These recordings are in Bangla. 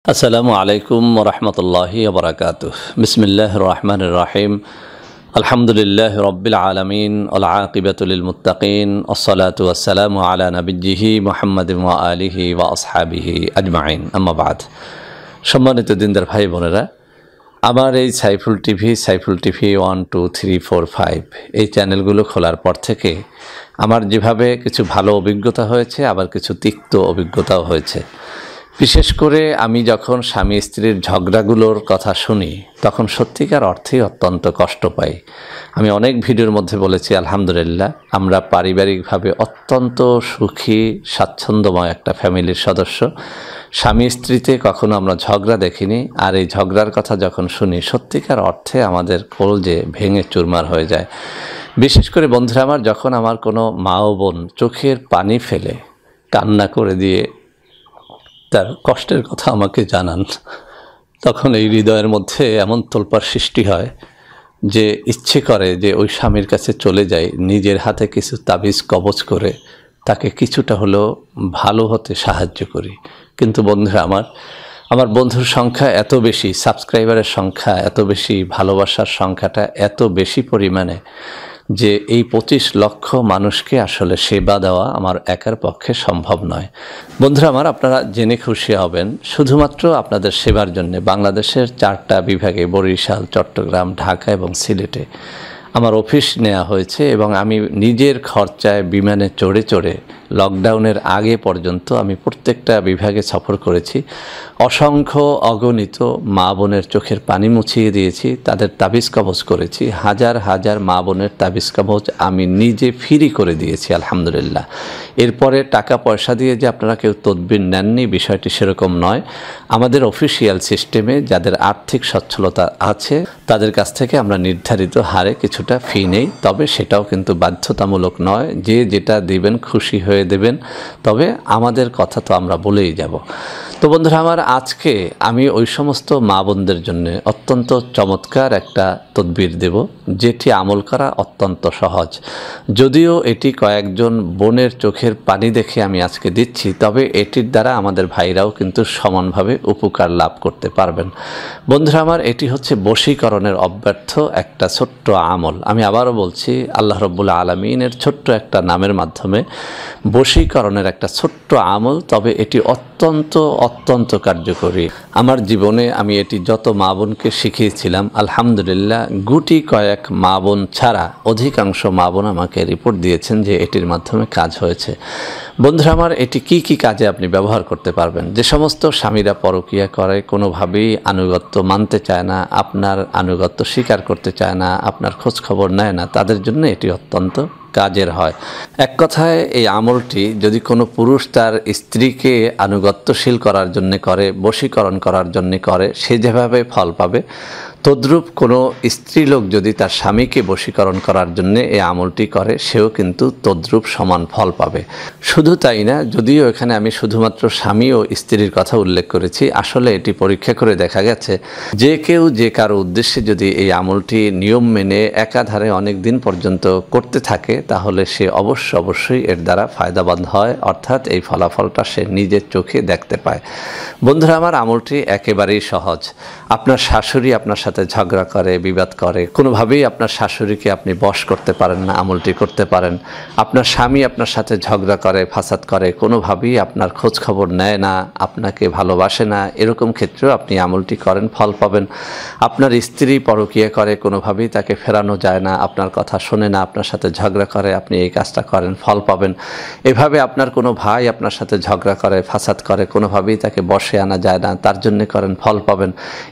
আসসালামু আলাইকুম ওরহমতুল্লাহি ওবরাকাতুহ। বিসমিল্লাহির রহমানির রহিম। আলহামদুলিল্লাহি রাব্বিল আলামিন ওয়াল আকিবাতু লিল মুত্তাকিন ওয়াসসালাতু ওয়াসসালামু আলা নাবিয়্যিহি মুহাম্মাদিন ওয়া আলিহি ওয়া আসহাবিহি আজমাইন। আম্মা বাদ। সম্মানিত দিনদার ভাই বোনেরা, আমার এই সাইফুল টিভি 1, 2, 3, 4, 5 এই চ্যানেলগুলো খোলার পর থেকে আমার যেভাবে কিছু ভালো অভিজ্ঞতা হয়েছে, আবার কিছু তিক্ত অভিজ্ঞতাও হয়েছে। বিশেষ করে আমি যখন স্বামী স্ত্রীর ঝগড়াগুলোর কথা শুনি তখন সত্যিকার অর্থেই অত্যন্ত কষ্ট পাই। আমি অনেক ভিডিওর মধ্যে বলেছি, আলহামদুলিল্লাহ আমরা পারিবারিকভাবে অত্যন্ত সুখী স্বাচ্ছন্দ্যময় একটা ফ্যামিলির সদস্য। স্বামী স্ত্রীতে কখনো আমরা ঝগড়া দেখিনি, আর এই ঝগড়ার কথা যখন শুনি সত্যিকার অর্থে আমাদের কলজে ভেঙে চুরমার হয়ে যায়। বিশেষ করে বন্ধুরা আমার, যখন আমার কোনো মা ও বোন চোখের পানি ফেলে কান্না করে দিয়ে তার কষ্টের কথা আমাকে জানান, তখন এই হৃদয়ের মধ্যে এমন তোলপাড় সৃষ্টি হয় যে ইচ্ছে করে যে ওই স্বামীর কাছে চলে যাই, নিজের হাতে কিছু তাবিজ কবজ করে তাকে কিছুটা হলেও ভালো হতে সাহায্য করি। কিন্তু বন্ধুরা আমার বন্ধুর সংখ্যা এত বেশি, সাবস্ক্রাইবারের সংখ্যা এত বেশি, ভালোবাসার সংখ্যাটা এত বেশি পরিমাণে যে এই 25 লক্ষ মানুষকে আসলে সেবা দেওয়া আমার একার পক্ষে সম্ভব নয়। বন্ধুরা আমার, আপনারা জেনে খুশি হবেন, শুধুমাত্র আপনাদের সেবার জন্য বাংলাদেশের 4টা বিভাগে বরিশাল, চট্টগ্রাম, ঢাকা এবং সিলেটে আমার অফিস নেওয়া হয়েছে, এবং আমি নিজের খরচায় বিমানে চড়ে চড়ে লকডাউনের আগে পর্যন্ত আমি প্রত্যেকটা বিভাগে সফর করেছি। অসংখ্য অগণিত মা বোনের চোখের পানি মুছিয়ে দিয়েছি, তাদের তাবিজ কবজ করেছি। হাজার হাজার মা বোনের তাবিজ কবজ আমি নিজে ফ্রি করে দিয়েছি, আলহামদুলিল্লাহ। এরপরে টাকা পয়সা দিয়ে যে আপনারা কেউ তদবির নেননি, বিষয়টি সেরকম নয়। আমাদের অফিসিয়াল সিস্টেমে যাদের আর্থিক সচ্ছলতা আছে তাদের কাছ থেকে আমরা নির্ধারিত হারে কিছুটা ফি নেই, তবে সেটাও কিন্তু বাধ্যতামূলক নয়। যে যেটা দেবেন খুশি হয়ে দেবেন, তবে আমাদের কথা তো আমরা বলেই যাব। তো বন্ধুরা আমার, আজকে আমি ওই সমস্ত মা বোনদের জন্য অত্যন্ত চমৎকার একটা তদবির দেব, যেটি আমল করা অত্যন্ত সহজ। যদিও এটি কয়েকজন বোনের চোখের পানি দেখে আমি আজকে দিচ্ছি, তবে এটির দ্বারা আমাদের ভাইরাও কিন্তু সমানভাবে উপকার লাভ করতে পারবেন। বন্ধুরা আমার, এটি হচ্ছে বশীকরণের অব্যর্থ একটা ছোট্ট আমল। আমি আবারও বলছি, আল্লাহ রাব্বুল আলামিনের ছোট্ট একটা নামের মাধ্যমে বশীকরণের একটা ছোট্ট আমল, তবে এটি অত্যন্ত কার্যকরী। আমার জীবনে আমি এটি যত মা বোনকে শিখিয়েছিলাম, আলহামদুলিল্লাহ গুটি কয়েক মা বোন ছাড়া অধিকাংশ মা বোন আমাকে রিপোর্ট দিয়েছেন যে এটির মাধ্যমে কাজ হয়েছে। বন্ধুরা আমার, এটি কি কাজে আপনি ব্যবহার করতে পারবেন? যে সমস্ত স্বামীরা পরকীয়া করে, কোনোভাবেই আনুগত্য মানতে চায় না, আপনার আনুগত্য স্বীকার করতে চায় না, আপনার খোঁজ খবর নেয় না, তাদের জন্য এটি অত্যন্ত কাজের হয়। এক কথায় এই আমলটি যদি কোনো পুরুষ তার স্ত্রীকে আনুগত্যশীল করার জন্য করে, বশীকরণ করার জন্য করে, সে যেভাবে ফল পাবে, তদ্রূপ কোনো স্ত্রীলোক যদি তার স্বামীকে বশীকরণ করার জন্য এই আমলটি করে, সেও কিন্তু তদ্রূপ সমান ফল পাবে। শুধু তাই না, যদিও এখানে আমি শুধুমাত্র স্বামী ও স্ত্রীর কথা উল্লেখ করেছি, আসলে এটি পরীক্ষা করে দেখা গেছে যে কেউ যে কারো উদ্দেশ্যে যদি এই আমলটি নিয়ম মেনে একাধারে অনেক দিন পর্যন্ত করতে থাকে, তাহলে সে অবশ্যই এর দ্বারা ফায়দাবান হয়, অর্থাৎ এই ফলাফলটা সে নিজের চোখে দেখতে পায়। বন্ধুরা আমার, আমলটি একেবারেই সহজ। আপনার শাশুড়ি আপনার সাথে ঝগড়া করে, বিবাদ করে, কোনোভাবেই আপনার শাশুড়িকে আপনি বশ করতে পারেন না, আমলটি করতে পারেন। আপনার স্বামী আপনার সাথে ঝগড়া করে, ফাসাদ করে, কোনোভাবেই আপনার খোঁজ খবর নেয় না, আপনাকে ভালোবাসে না, এরকম ক্ষেত্রেও আপনি আমলটি করেন, ফল পাবেন। আপনার স্ত্রী পরকীয়া করে, কোনোভাবেই তাকে ফেরানো যায় না, আপনার কথা শোনে না, আপনার সাথে ঝগড়া করে, আপনি এই কাজটা করেন, ফল পাবেন। এভাবে আপনার কোনো ভাই আপনার সাথে ঝগড়া করে, ফাসাদ করে, কোনোভাবেই তাকে বশে আনা যায় না, তার জন্য করেন, ফল পাবেন।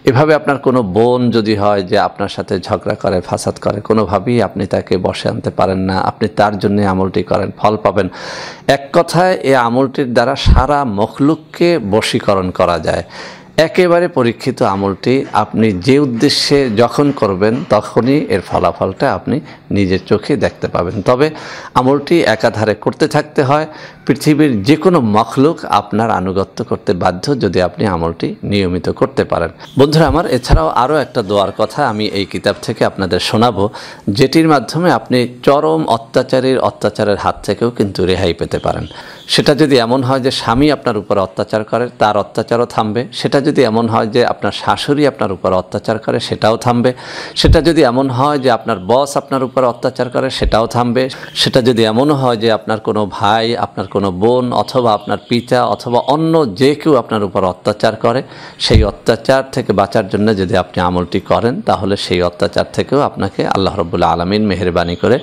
এভাবে আপনার কোনো বোন যদি হয় যে আপনার সাথে ঝগড়া করে, ফাসাদ করে, কোনোভাবেই আপনি তাকে বশে আনতে পারেন না, আপনি তার জন্য আমলটি করেন, ফল পাবেন। এক কথায় এই আমলটির দ্বারা সারা মখলুককে বশীকরণ করা যায়। একেবারে পরীক্ষিত আমলটি। আপনি যে উদ্দেশ্যে যখন করবেন তখনই এর ফলাফলটা আপনি নিজের চোখে দেখতে পাবেন। তবে আমলটি একাধারে করতে থাকতে হয়। পৃথিবীর যে কোনো মখলুক আপনার আনুগত্য করতে বাধ্য যদি আপনি আমলটি নিয়মিত করতে পারেন। বন্ধুরা আমার, এছাড়াও আরও একটা দোয়ার কথা আমি এই কিতাব থেকে আপনাদের শোনাবো, যেটির মাধ্যমে আপনি চরম অত্যাচারের হাত থেকেও কিন্তু রেহাই পেতে পারেন। সেটা যদি এমন হয় যে স্বামী আপনার উপর অত্যাচার করে, তার অত্যাচারও থামবে। সেটা যদি এমন হয় যে আপনার শাশুড়ি আপনার উপর অত্যাচার করে, সেটাও থামবে। সেটা যদি এমন হয় যে আপনার বস আপনার উপর অত্যাচার করে, সেটাও থামবে। সেটা যদি এমন হয় যে আপনার কোনো ভাই, আপনার কোনো বোন, অথবা আপনার পিতা, অথবা অন্য যে কেউ আপনার উপর অত্যাচার করে, সেই অত্যাচার থেকে বাঁচার জন্য যদি আপনি আমলটি করেন, তাহলে সেই অত্যাচার থেকেও আপনাকে আল্লাহ রাব্বুল আলামিন মেহেরবানি করে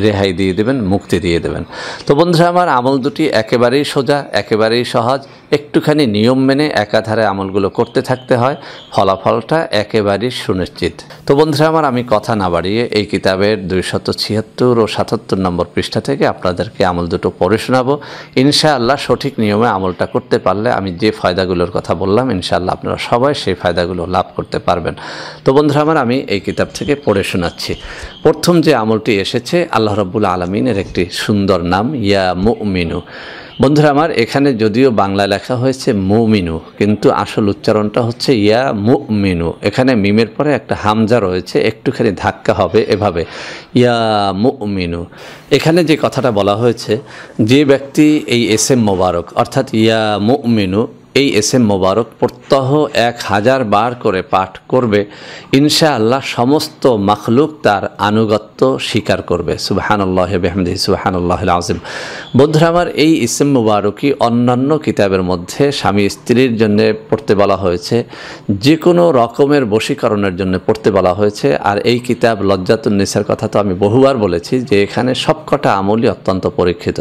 রেহাই দিয়ে দেবেন, মুক্তি দিয়ে দেবেন। তো বন্ধুরা আমার, আমল দুটি একেবারেই সোজা, একেবারেই সহজ। একটুখানি নিয়ম মেনে একাধারে আমলগুলো করতে থাকতে হয়, ফলাফলটা একেবারেই সুনিশ্চিত। তো বন্ধুরা আমার, আমি কথা না বাড়িয়ে এই কিতাবের 276 ও 77 নম্বর পৃষ্ঠা থেকে আপনাদেরকে আমল দুটো পড়ে শোনাবো। ইনশাআল্লাহ সঠিক নিয়মে আমলটা করতে পারলে আমি যে ফায়দাগুলোর কথা বললাম, ইনশাআল্লাহ আপনারা সবাই সেই ফায়দাগুলো লাভ করতে পারবেন। তো বন্ধুরা আমার, আমি এই কিতাব থেকে পড়ে শোনাচ্ছি। প্রথম যে আমলটি এসেছে, আল্লাহ রাব্বুল আলামিনের একটি সুন্দর নাম, ইয়া মুমিনু। বন্ধুরা আমার, এখানে যদিও বাংলা লেখা হয়েছে মুমিনু, কিন্তু আসল উচ্চারণটা হচ্ছে ইয়া মুমিনু। এখানে মিমের পরে একটা হামজা রয়েছে, একটুখানি ধাক্কা হবে এভাবে, ইয়া মুমিনু। এখানে যে কথাটা বলা হয়েছে, যে ব্যক্তি এই এসএম মোবারক অর্থাৎ ইয়া মুমিনু, এই এসএম মোবারক প্রত্যহ 1000 বার করে পাঠ করবে, ইনশাআল্লাহ সমস্ত মাখলুক তার আনুগত্য স্বীকার করবে। সুবহানাল্লাহ বিহামদিহি সুবহানাল্লাহিল আযীম। বন্ধুরা আমার, এই ইসম মুবারকই অন্যান্য কিতাবের মধ্যে স্বামী স্ত্রীর জন্য পড়তে বলা হয়েছে, যে কোনো রকমের বশীকরণের জন্য পড়তে বলা হয়েছে। আর এই কিতাব লজ্জাতুন নিসার কথা তো আমি বহুবার বলেছি যে এখানে সবকটা আমলই অত্যন্ত পরীক্ষিত।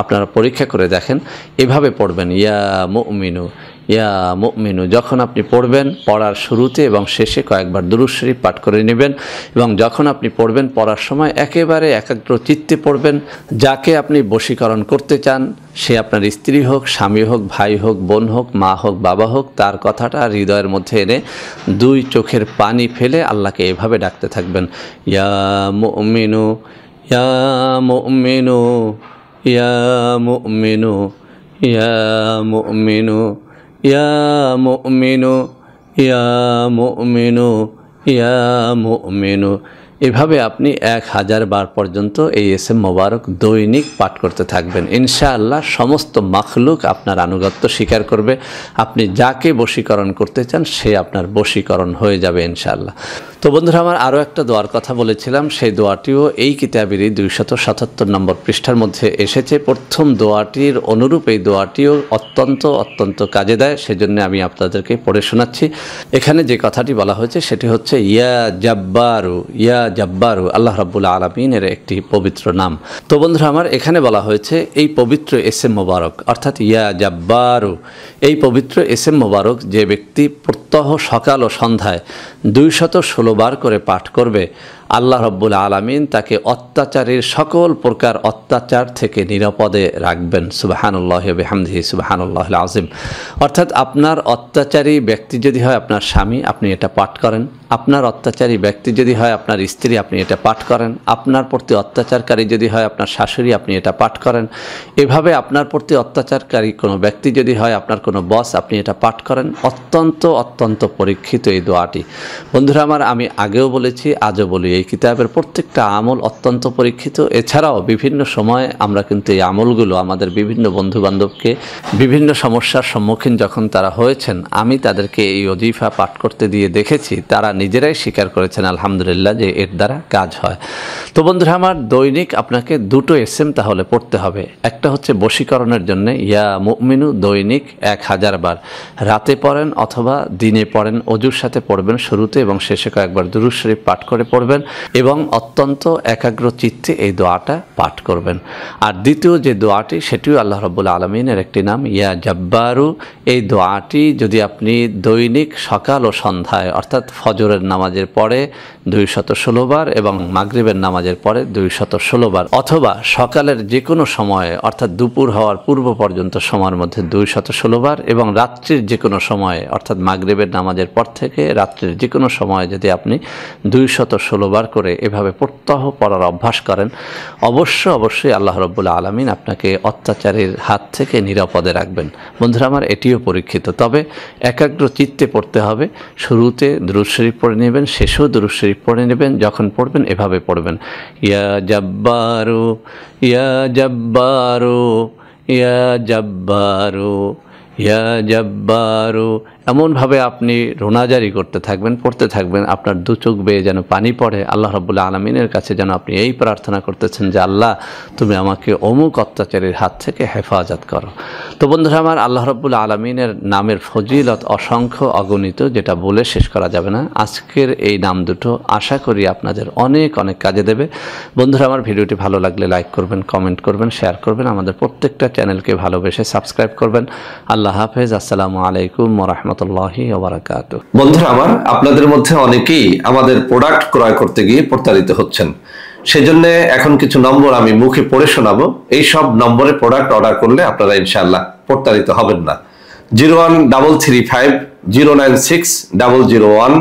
আপনারা পরীক্ষা করে দেখেন, এভাবে পড়বেন, ইয়া মুমিনু, ইয়া মুমিনু। যখন আপনি পড়বেন, পড়ার শুরুতে এবং শেষে কয়েকবার দুরূদ শরীফ পাঠ করে নেবেন, এবং যখন আপনি পড়বেন, পড়ার সময় একেবারে একাগ্র চিত্তে পড়বেন। যাকে আপনি বশীকরণ করতে চান, সে আপনার স্ত্রী হোক, স্বামী হোক, ভাই হোক, বোন হোক, মা হোক, বাবা হোক, তার কথাটা হৃদয়ের মধ্যে এনে 2 চোখের পানি ফেলে আল্লাহকে এভাবে ডাকতে থাকবেন, ইয়া মুমিনু, ইয়া মুমিনু, ইয়া মুমিনু, ইয়া মুমিনু, ইয়া মুমিনু, ইয়া মুমিনু, ইয়া মুমিনু। এভাবে আপনি 1000 বার পর্যন্ত এই এসএম মোবারক দৈনিক পাঠ করতে থাকবেন। ইনশাআল্লাহ সমস্ত মাখলুক আপনার আনুগত্য স্বীকার করবে। আপনি যাকে বশীকরণ করতে চান, সে আপনার বশীকরণ হয়ে যাবে ইনশাআল্লাহ। তো বন্ধুরা আমার, আরও একটা দোয়ার কথা বলেছিলাম, সেই দোয়াটিও এই কিতাবেরই 277 নম্বর পৃষ্ঠার মধ্যে এসেছে। প্রথম দোয়াটির অনুরূপ এই দোয়াটিও অত্যন্ত কাজে দেয়, সেজন্য আমি আপনাদেরকে পড়ে শোনাচ্ছি। এখানে যে কথাটি বলা হয়েছে সেটি হচ্ছে ইয়া জাব্বারু। ইয়া জাব্বারু আল্লাহ রাব্বুল আলামিনের একটি পবিত্র নাম। তো বন্ধুরা আমার, এখানে বলা হয়েছে এই পবিত্র এসএম মোবারক অর্থাৎ ইয়া জাব্বারু, এই পবিত্র এসএম মোবারক যে ব্যক্তি প্রত্যহ সকাল ও সন্ধ্যায় 216 বার করে পাঠ করবে, আল্লাহ রাব্বুল আলামিন তাকে অত্যাচারের সকল প্রকার অত্যাচার থেকে নিরাপদে রাখবেন। সুবহানাল্লাহ বিহামদিহি সুবহানাল্লাহিল আযীম। অর্থাৎ আপনার অত্যাচারী ব্যক্তি যদি হয় আপনার স্বামী, আপনি এটা পাঠ করেন। আপনার অত্যাচারী ব্যক্তি যদি হয় আপনার স্ত্রী, আপনি এটা পাঠ করেন। আপনার প্রতি অত্যাচারকারী যদি হয় আপনার শাশুড়ি, আপনি এটা পাঠ করেন। এভাবে আপনার প্রতি অত্যাচারকারী কোনো ব্যক্তি যদি হয় আপনার কোনো বস, আপনি এটা পাঠ করেন। অত্যন্ত পরীক্ষিত এই দোয়াটি। বন্ধুরা আমার, আমি আগেও বলেছি, আজও বলি, এই কিতাবের প্রত্যেকটা আমল অত্যন্ত পরীক্ষিত। এছাড়াও বিভিন্ন সময় আমরা কিন্তু এই আমলগুলো আমাদের বিভিন্ন বন্ধুবান্ধবকে বিভিন্ন সমস্যার সম্মুখীন যখন তারা হয়েছেন, আমি তাদেরকে এই ওজিফা পাঠ করতে দিয়ে দেখেছি। তারা নিজেরাই স্বীকার করেছেন আলহামদুলিল্লাহ যে এর দ্বারা কাজ হয়। তো বন্ধুরা আমার, দৈনিক আপনাকে 2টো এসএম তাহলে পড়তে হবে। একটা হচ্ছে বশীকরণের জন্য ইয়া মুমিনু, দৈনিক 1000 বার রাতে পড়েন অথবা দিনে পড়েন, অজুর সাথে পড়বেন শুরুতে এবং শেষে কয়েকবার দুরূদ শরীফ পাঠ করে পড়বেন এবং অত্যন্ত একাগ্র চিত্তে এই দোয়াটা পাঠ করবেন। আর দ্বিতীয় যে দোয়াটি, সেটিও আল্লাহ রাব্বুল আলামিনের একটি নাম, ইয়া জাব্বারু। এই দোয়াটি যদি আপনি দৈনিক সকাল ও সন্ধ্যায় অর্থাৎ ফজরের নামাজের পরে 216 বার এবং মাগরিবের নামাজের পরে 216 বার, অথবা সকালের যে কোনো সময়ে অর্থাৎ দুপুর হওয়ার পূর্ব পর্যন্ত সময়ের মধ্যে 216 বার, এবং রাত্রির যে কোনো সময়ে অর্থাৎ মাগরিবের নামাজের পর থেকে রাত্রির যে কোনো সময়ে যদি আপনি 216 বার করে এভাবে প্রত্যহ পড়ার অভ্যাস করেন, অবশ্যই আল্লাহ রাব্বুল আলামিন আপনাকে অত্যাচারের হাত থেকে নিরাপদে রাখবেন। বন্ধুরা আমার, এটিও পরীক্ষিত, তবে একাগ্র চিত্তে পড়তে হবে। শুরুতে দুরূদ শরীফ পড়ে নেবেন, শেষেও দুরূদ শরীফ পড়ে নেবেন। যখন পড়বেন এভাবে পড়বেন, ইয়া জাব্বারু, ইয়া জাব্বারু, ইয়া জাব্বারু, ইয়া জাব্বারু। এমনভাবে আপনি রোনাজারি করতে থাকবেন, পড়তে থাকবেন, আপনার দু চোখ বেয়ে যেন পানি পড়ে। আল্লাহ রাব্বুল আলামিনের কাছে যেন আপনি এই প্রার্থনা করতেছেন যে আল্লাহ তুমি আমাকে অমুক অত্যাচারের হাত থেকে হেফাজত করো। তো বন্ধুরা আমার, আল্লাহ রাব্বুল আলামিনের নামের ফজিলত অসংখ্য অগণিত, যেটা বলে শেষ করা যাবে না। আজকের এই নাম দুটো আশা করি আপনাদের অনেক অনেক কাজে দেবে। বন্ধুরা আমার, ভিডিওটি ভালো লাগলে লাইক করবেন, কমেন্ট করবেন, শেয়ার করবেন, আমাদের প্রত্যেকটা চ্যানেলকে ভালোবেসে সাবস্ক্রাইব করবেন। আল্লাহ হাফেজ। আসসালামু আলাইকুম ওয়া রাহমাতুল্লাহি ওয়া বারাকাতুহু। বন্ধুরা আমার, আপনাদের মধ্যে অনেকেই আমাদের প্রোডাক্ট ক্রয় করতে গিয়ে প্রতারিত হচ্ছেন। সেজন্য এখন কিছু নম্বর আমি মুখে পড়ে শোনাবো। এই সব নম্বরে প্রোডাক্ট অর্ডার করলে আপনারা ইনশাআল্লাহ প্রতারিত হবেন না। 01335096001,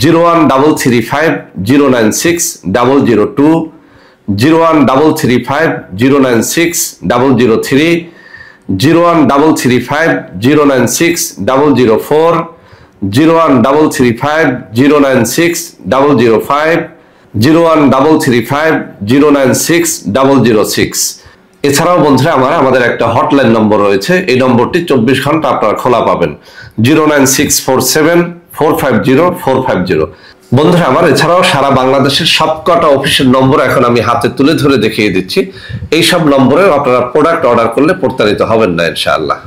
01335096002, 01335096003, 01335096004, 01335096005, 01335096006। এছাড়াও বন্ধুরা আমার, আমাদের একটা হটলাইন নম্বর রয়েছে। এই নম্বরটি 24 ঘন্টা আপনারা খোলা পাবেন। 09647450450। বন্ধুরা আমার, এছাড়াও সারা বাংলাদেশের সবকটা অফিসের নম্বর এখন আমি হাতে তুলে ধরে দেখিয়ে দিচ্ছি। এই সব নম্বরেও আপনারা প্রোডাক্ট অর্ডার করলে প্রতারিত হবেন না ইনশাআল্লাহ।